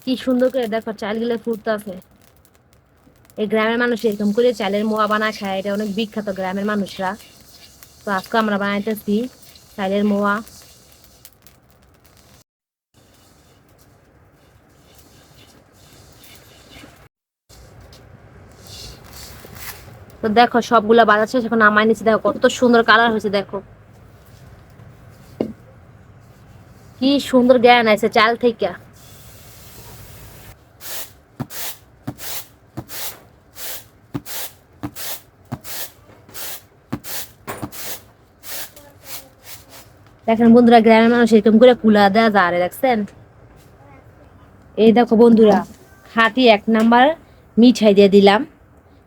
কি সুন্দর করে দেখো চালগুলো ফুটতেছে। এই গ্রামের মানুষ এরকম করে চালের মোয়া বানায় খায়, এটা অনেক বিখ্যাত গ্রামের মানুষরা। তো আজকে আমরা বানাইতেছি চালের মোয়া। তো দেখো সবগুলা বাজার শেষ, এখন নামাই নিচ্ছি। দেখো কত সুন্দর কালার হয়েছে, দেখো কি সুন্দর জ্ঞান আছে চাল থেকে। দেখেন বন্ধুরা, গ্রামের মানুষ এরকম করে কুলা দেওয়া যায়, দেখছেন? এই দেখো বন্ধুরা, খাঁটি 1 নাম্বার মিঠাই দিয়ে দিলাম।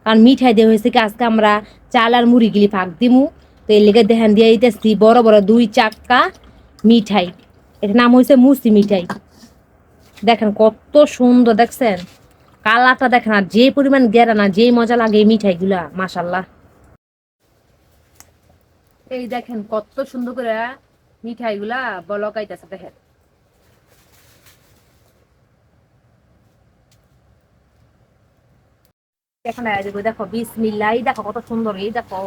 কারণ মিঠাই দিয়ে হয়েছে কি, আজকে আমরা চাল আর মুড়ি গিলি ফাঁক দিমু। তো এর লেগে দেখেন দিয়ে দিতেছি বড় বড় 2 চাক্কা মিঠাই। এটার নাম হয়েছে মুসি মিঠাই। দেখেন কত সুন্দর, দেখছেন কালারটা? দেখেন আর যে পরিমাণ গেরা না, যে মজা লাগে এই মিঠাইগুলা, মাশাল্লাহ। এই দেখেন কত সুন্দর করে মিঠাইগুলা বলকাইতেছে, দেখেন। এখন দেখো বিসমিল্লাহ, এই দেখো কত সুন্দর, এই দেখো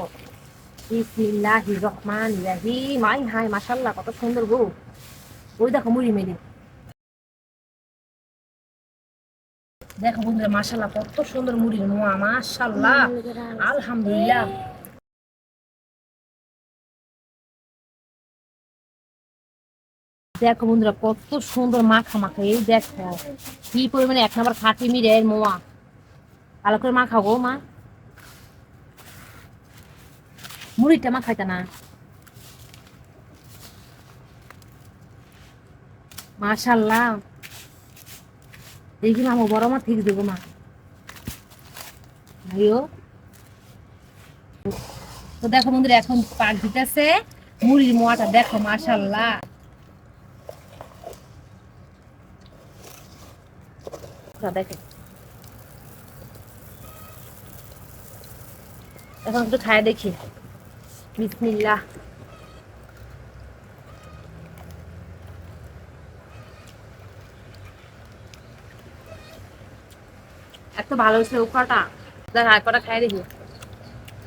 বিসমিল্লাহির রহমানির রহিম। আই হাই মাশাআল্লাহ, কত সুন্দর গো। ওই দেখো মুড়ি মেরে, দেখো বন্ধুরা মাশাআল্লাহ কত সুন্দর মুড়ি নোয়া, মাশাআল্লাহ আলহামদুলিল্লাহ। দেখো বন্ধুরা কত সুন্দর মাখা মাখা, এই দেখো কি পরিমাণে 1 নাম্বার খাঁটি মিরে এর মোয়া। ভালো করে মাখাও গো মা, মুড়িটা মাখাইতা না। মাশাআল্লাহ, দেখি মামু বড় মা ঠিক দেবো মা ভাইও। তো দেখো বন্ধুরা এখন পাক দিতেছে মুড়ির মোয়াটা, দেখো মাশাআল্লাহ। দেখেন এখন একটু খায় দেখি, বিসমিল্লাহ। এত ভালো হয়েছে উখাটা, দেখ আর কটা খাই দেখি।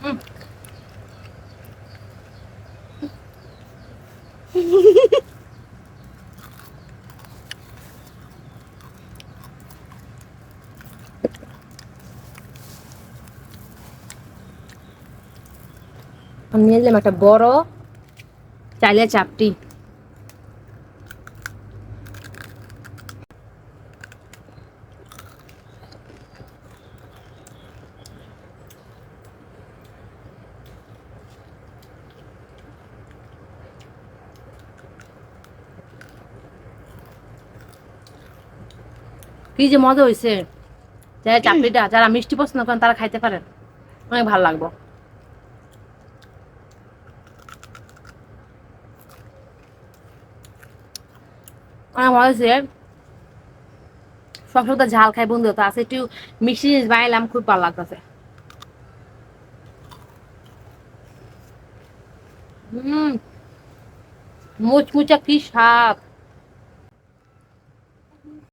উম, আমি নিয়ে দিলাম একটা বড় চালের চাপটি। কি যে মজা হয়েছে, যারা চাপড়িটা যারা মিষ্টি পছন্দ করেন তারা খাইতে পারেন, অনেক ভালো লাগবে। অনেক মজা হয়েছে। সবসময় তো ঝাল খাই বন্ধু, তো আছে একটু মিষ্টি জিনিস বানাইলাম, খুব ভালো লাগতেছে। হম, মুচমুচা কি স্বাদ।